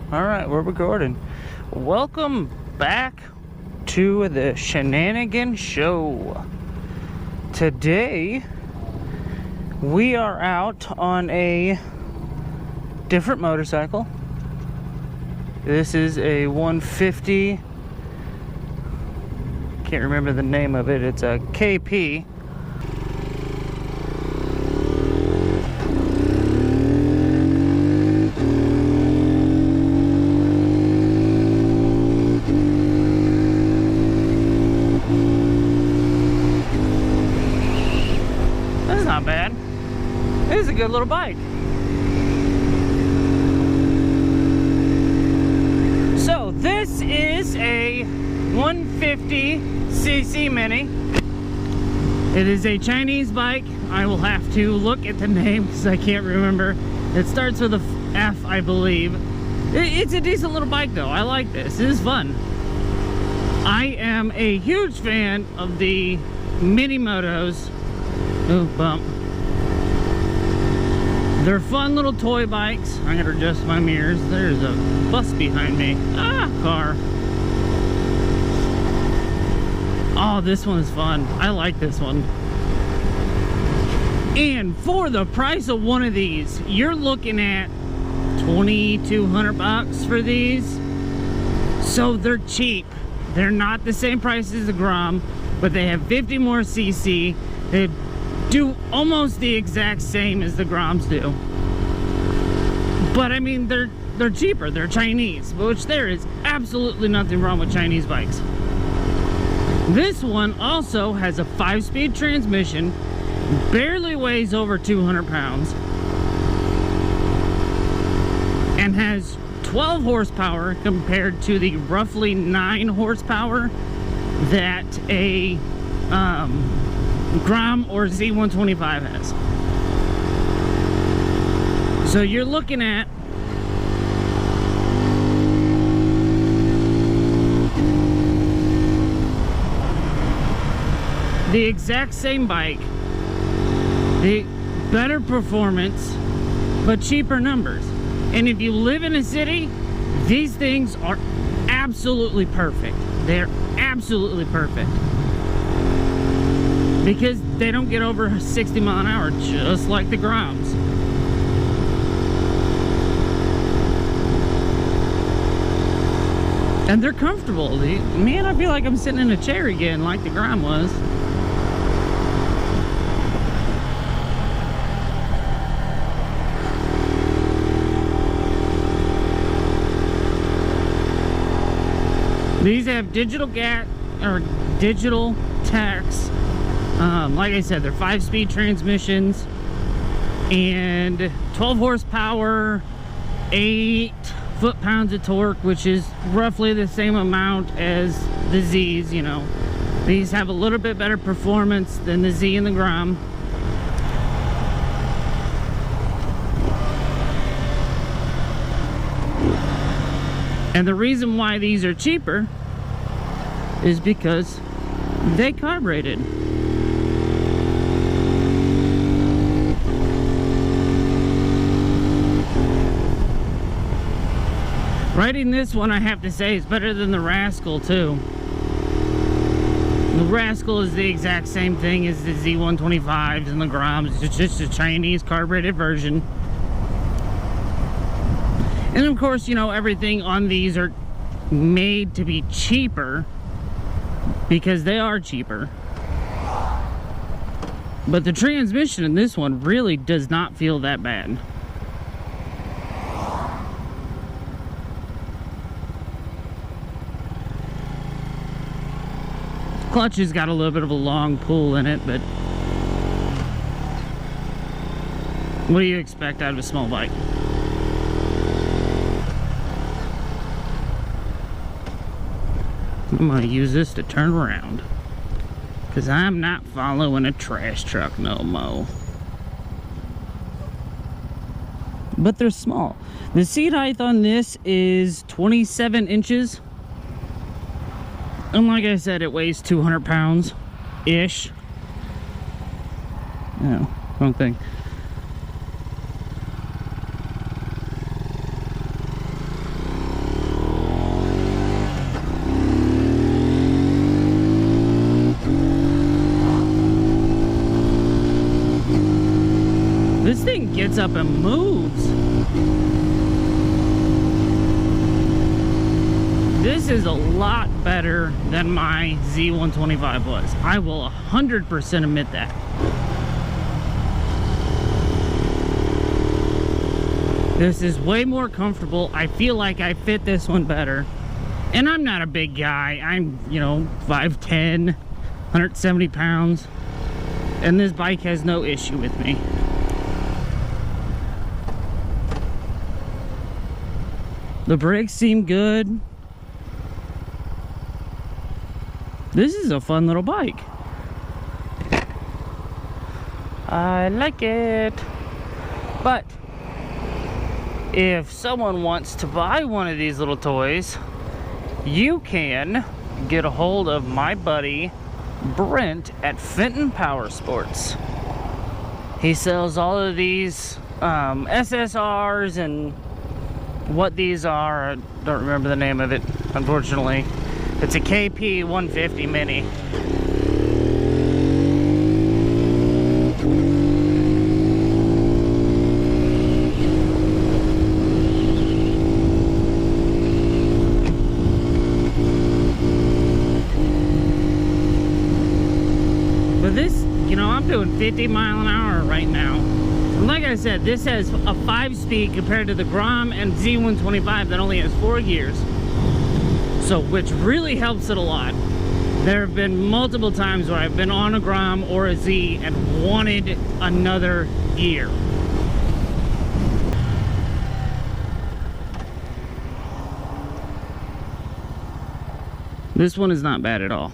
Alright, we're recording. Welcome back to the Shenanigan Show. Today, we are out on a different motorcycle. This is a 150. Can't remember the name of it. It's a KP. Not bad. It is a good little bike. So this is a 150cc mini. It is a Chinese bike. I will have to look at the name because I can't remember. It starts with a F, I believe. It's a decent little bike though. I like this. It is fun. I am a huge fan of the mini motos. Oh, bump. They're fun little toy bikes. I'm gonna adjust my mirrors. There's a bus behind me. Ah, car. Oh, this one is fun. I like this one. And for the price of one of these, you're looking at $2,200 for these. So they're cheap. They're not the same price as the Grom, but they have 50 more cc. They do almost the exact same as the Groms do, but I mean they're cheaper. They're Chinese, which there is absolutely nothing wrong with Chinese bikes. This one also has a 5-speed transmission, barely weighs over 200 pounds, and has 12 horsepower compared to the roughly 9 horsepower that a Grom or Z125 has. So you're looking at the exact same bike, the better performance, but cheaper numbers. And if you live in a city, these things are absolutely perfect. They're absolutely perfect. Because they don't get over 60 mile an hour, just like the Groms. And they're comfortable. Man, I feel like I'm sitting in a chair again, like the Grom was. These have digital digital tax. Like I said, they're 5-speed transmissions and 12 horsepower, 8 foot-pounds of torque, which is roughly the same amount as the Z's, you know. These have a little bit better performance than the Z and the Grom. And the reason why these are cheaper is because they carbureted. Riding this one, I have to say, is better than the Rascal too. The Rascal is the exact same thing as the Z125s and the Groms. It's just a Chinese carbureted version. And of course, you know, everything on these are made to be cheaper because they are cheaper. But the transmission in this one really does not feel that bad. Clutch has got a little bit of a long pull in it, but what do you expect out of a small bike? I'm gonna use this to turn around because I'm not following a trash truck no more. But they're small. The seat height on this is 27 inches. And like I said, it weighs 200 pounds-ish. No, wrong thing. This thing gets up and moves. This is a lot better than my Z125 was. I will 100% admit that. This is way more comfortable. I feel like I fit this one better. And I'm not a big guy. I'm, 5'10", 170 pounds. And this bike has no issue with me. The brakes seem good. This is a fun little bike. I like it. But if someone wants to buy one of these little toys, you can get a hold of my buddy Brent at Fenton Power Sports. He sells all of these SSRs and what these are. I don't remember the name of it, unfortunately. It's a KP 150 Mini. But this, I'm doing 50 mile an hour right now. And like I said, this has a 5-speed compared to the Grom and Z125 that only has 4 gears. So, which really helps it a lot. There have been multiple times where I've been on a Grom or a Z and wanted another gear. This one is not bad at all.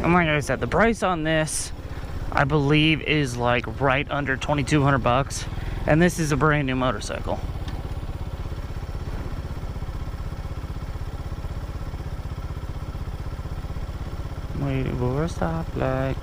And like I said, the price on this, I believe, is like right under 2,200 bucks. And this is a brand new motorcycle. Waiting for a stoplight.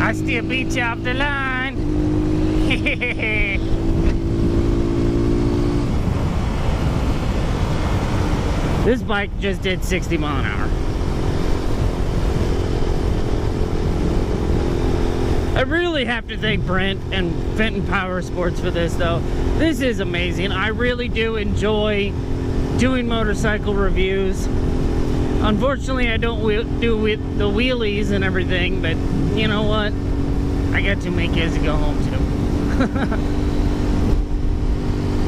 I still beat you off the line. This bike just did 60 mile an hour. I really have to thank Brent and Fenton Power Sports for this though. This is amazing. I really do enjoy doing motorcycle reviews. Unfortunately, I don't do with the wheelies and everything, but you know what? I got too many kids to go home to.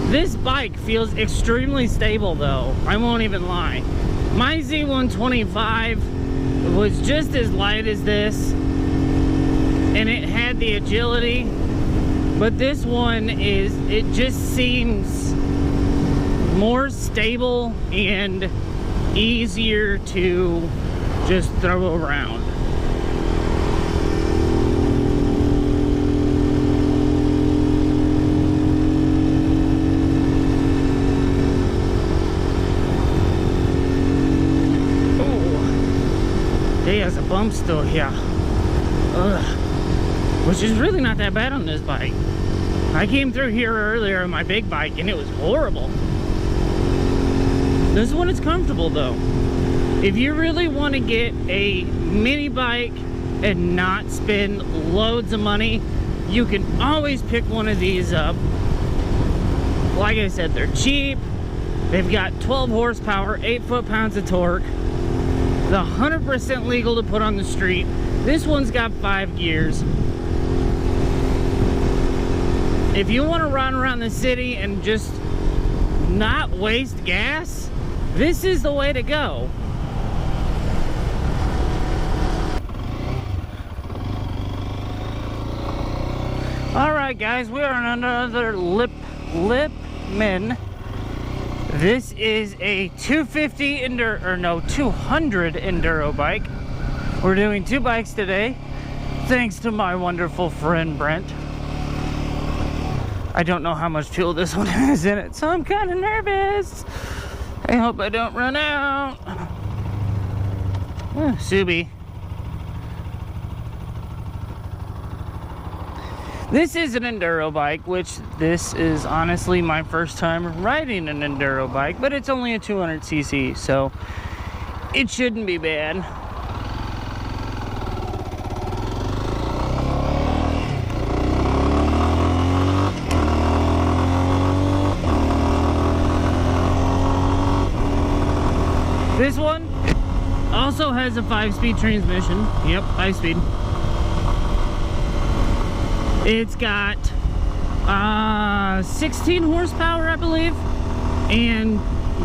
This bike feels extremely stable though, I won't even lie. My Z125 was just as light as this, and it had the agility, but this one it just seems more stable and easier to just throw around. There's a bump still here. Ugh. Which is really not that bad on this bike. I came through here earlier on my big bike and it was horrible. This one is comfortable though. If you really want to get a mini bike and not spend loads of money, you can always pick one of these up. Like I said, they're cheap. They've got 12 horsepower, 8 foot-pounds of torque. They're 100% legal to put on the street. This one's got 5 gears. If you want to run around the city and just not waste gas, this is the way to go. Alright guys, we are on another Lifan. This is a 200 enduro bike. We're doing 2 bikes today, thanks to my wonderful friend Brent. I don't know how much fuel this one has in it, so I'm kind of nervous. I hope I don't run out. Subi. This is an enduro bike, which this is honestly my first time riding an enduro bike, but it's only a 200cc, so it shouldn't be bad. This one also has a 5-speed transmission. Yep, 5-speed. It's got 16 horsepower, I believe, and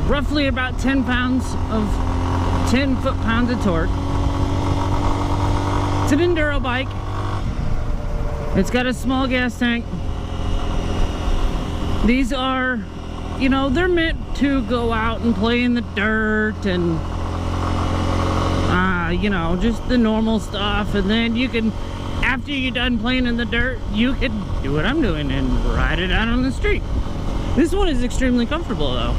roughly about 10 foot-pounds of torque. It's an enduro bike. It's got a small gas tank. These are, you know, they're meant to go out and play in the dirt and you know, just the normal stuff, and then you can, after you're done playing in the dirt, you can do what I'm doing and ride it out on the street. This one is extremely comfortable though.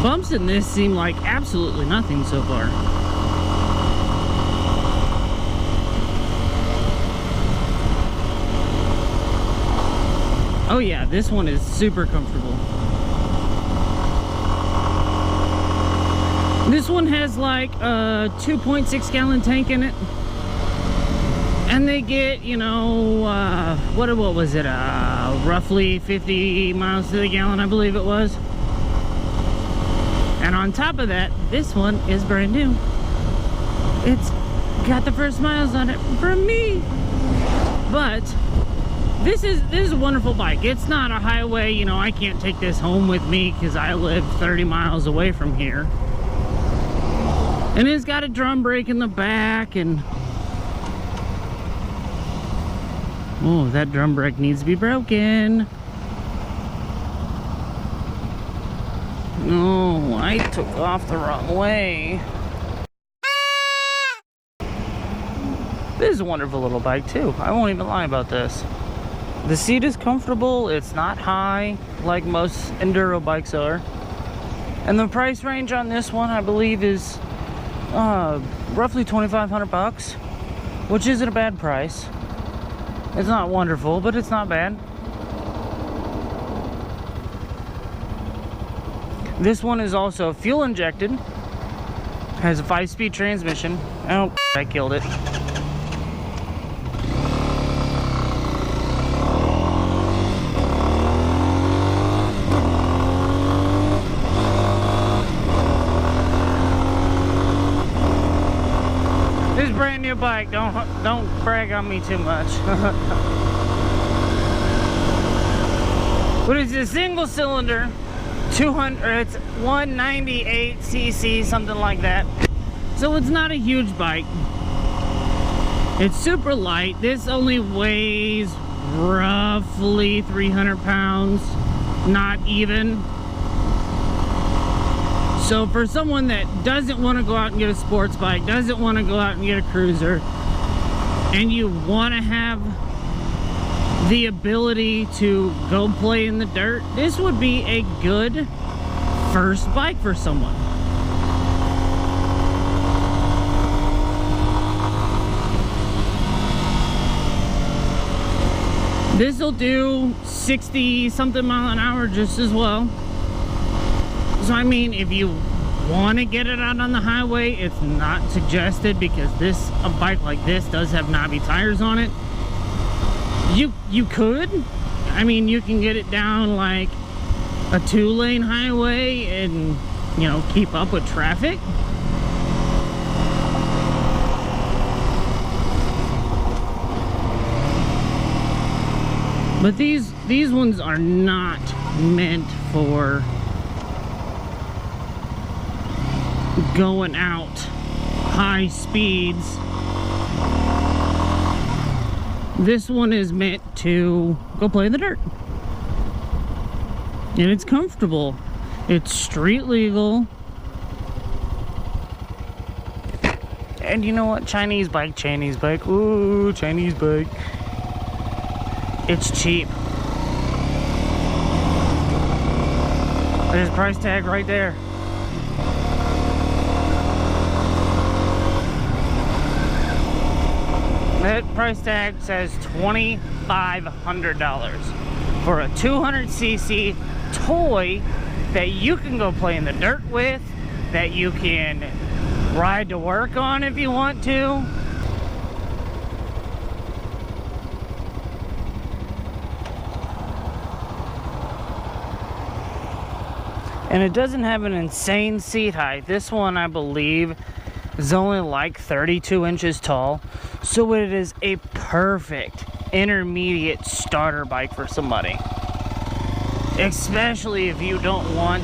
Bumps in this seem like absolutely nothing so far. Oh yeah, this one is super comfortable. This one has like a 2.6 gallon tank in it. And they get, you know, what was it? Roughly 50 miles to the gallon, I believe it was. And on top of that, this one is brand new. It's got the first miles on it from me. But this is a wonderful bike. It's not a highway, you know, I can't take this home with me because I live 30 miles away from here. And it's got a drum brake in the back, and oh, that drum brake needs to be broken. No, I took off the wrong way. This is a wonderful little bike too. I won't even lie about this. The seat is comfortable. It's not high like most enduro bikes are. And the price range on this one, I believe, is roughly 2,500 bucks, which isn't a bad price. It's not wonderful, but it's not bad. This one is also fuel injected, has a 5-speed transmission. Oh, I killed it. This is a brand new bike. Don't brag on me too much. But it's a single cylinder, 200. It's 198 cc, something like that. So it's not a huge bike. It's super light. This only weighs roughly 300 pounds, not even. So for someone that doesn't want to go out and get a sports bike, doesn't want to go out and get a cruiser, and you want to have the ability to go play in the dirt, this would be a good first bike for someone. This will do 60 something mile an hour just as well. So I mean, if you want to get it out on the highway, it's not suggested, because a bike like this does have knobby tires on it. You could, I mean, you can get it down like a 2-lane highway and, you know, keep up with traffic. But these ones are not meant for going out high speeds. This one is meant to go play in the dirt. And it's comfortable. It's street legal. And you know what? Chinese bike. Ooh, Chinese bike. It's cheap. There's a price tag right there. That price tag says $20,000. $500 for a 200cc toy that you can go play in the dirt with, that you can ride to work on if you want to. And it doesn't have an insane seat height. This one, I believe, is only like 32 inches tall. So it is a perfect intermediate starter bike for somebody. Especially if you don't want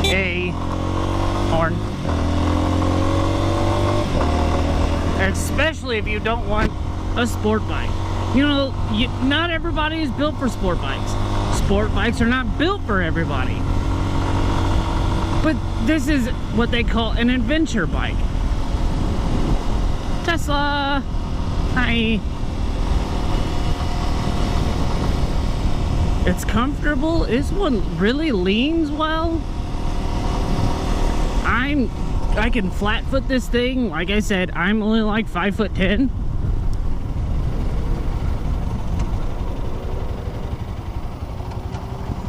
a horn. Especially if you don't want a sport bike. You know, not everybody is built for sport bikes. Sport bikes are not built for everybody. But this is what they call an adventure bike. Tesla! Hi! It's comfortable. This one really leans well. I can flat foot this thing. Like I said, I'm only like 5'10".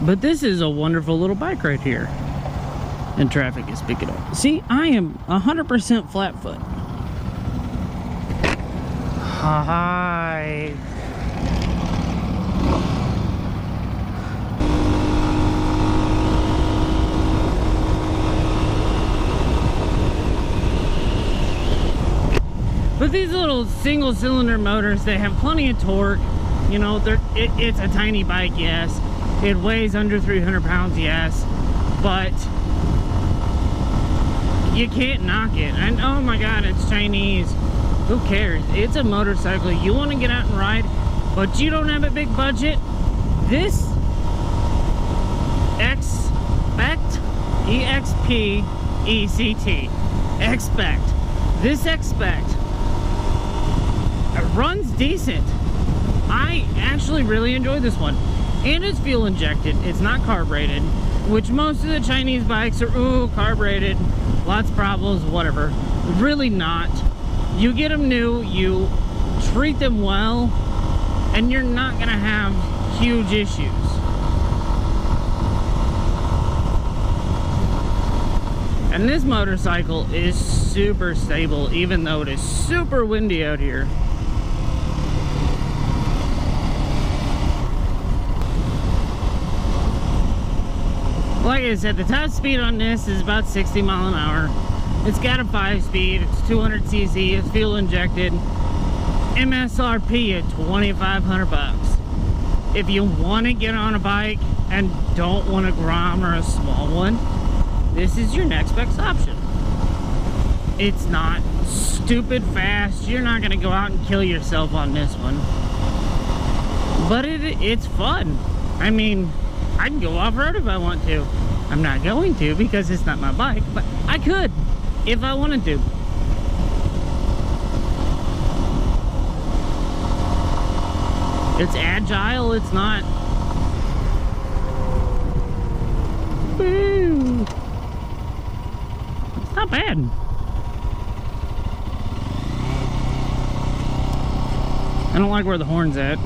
But this is a wonderful little bike right here. And traffic is picking up. See, I am 100% flat foot. Hi. But these little single cylinder motors, they have plenty of torque. You know, it's a tiny bike, yes. It weighs under 300 pounds, yes. But you can't knock it. And oh my god, it's Chinese. Who cares? It's a motorcycle. You want to get out and ride, but you don't have a big budget. This X-pect, E-X-P-E-C-T, X-pect. This X-pect runs decent. I actually really enjoy this one. And it's fuel injected. It's not carbureted, which most of the Chinese bikes are, ooh, carbureted, lots of problems, whatever. Really not. You get them new, you treat them well, and you're not gonna have huge issues. And this motorcycle is super stable, even though it is super windy out here. Like I said, the top speed on this is about 60 miles an hour. It's got a 5-speed, it's 200cc, it's fuel injected. MSRP at $2,500. If you want to get on a bike and don't want a Grom or a small one, this is your next best option. It's not stupid fast. You're not going to go out and kill yourself on this one. But it's fun. I mean, I can go off-road if I want to. I'm not going to because it's not my bike, but I could if I wanted to. It's agile, it's not. Woo. It's not bad. I don't like where the horn's at.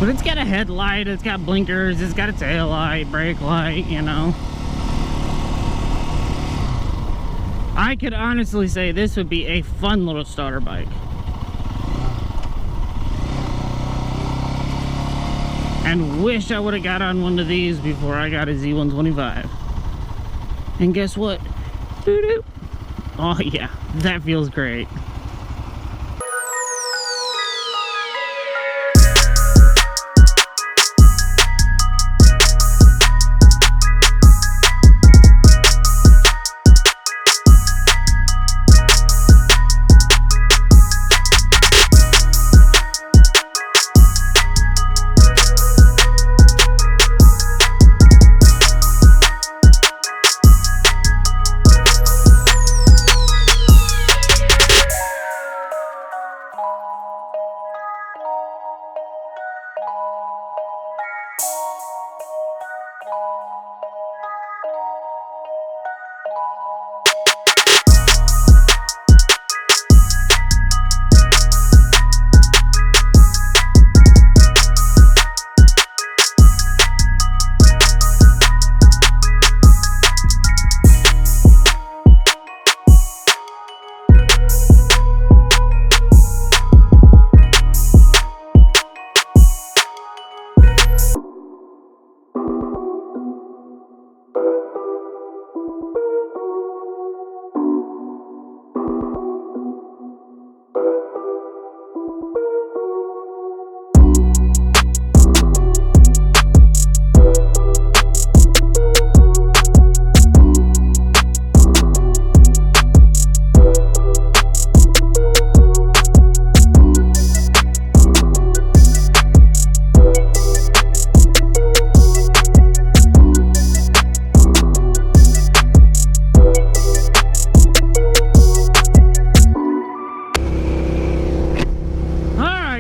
But it's got a headlight, it's got blinkers, it's got a tail light, brake light, you know. I could honestly say this would be a fun little starter bike. And wish I would have got on one of these before I got a Z125. And guess what? Doo-doo. Oh yeah, that feels great.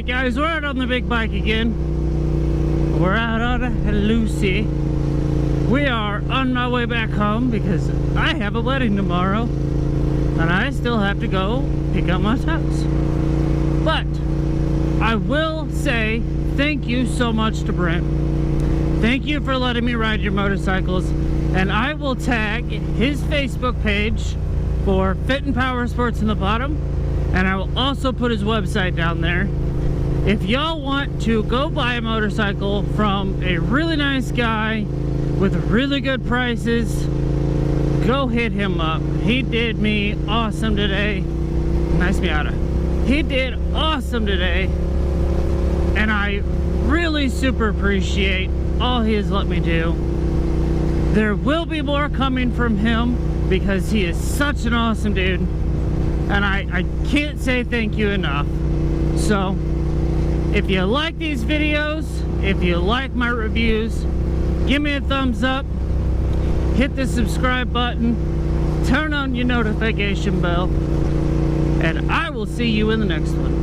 Alright guys, we're out on the big bike again. We're out on Lucy. We are on my way back home because I have a wedding tomorrow and I still have to go pick up my tux. But I will say thank you so much to Brent. Thank you for letting me ride your motorcycles, and I will tag his Facebook page for Fenton Power Sports in the bottom, and I will also put his website down there. If y'all want to go buy a motorcycle from a really nice guy with really good prices, go hit him up. He did me awesome today. Nice Miata. He did awesome today, and I really super appreciate all he has let me do. There will be more coming from him because he is such an awesome dude, and I can't say thank you enough. So if you like these videos, if you like my reviews, give me a thumbs up, hit the subscribe button, turn on your notification bell, and I will see you in the next one.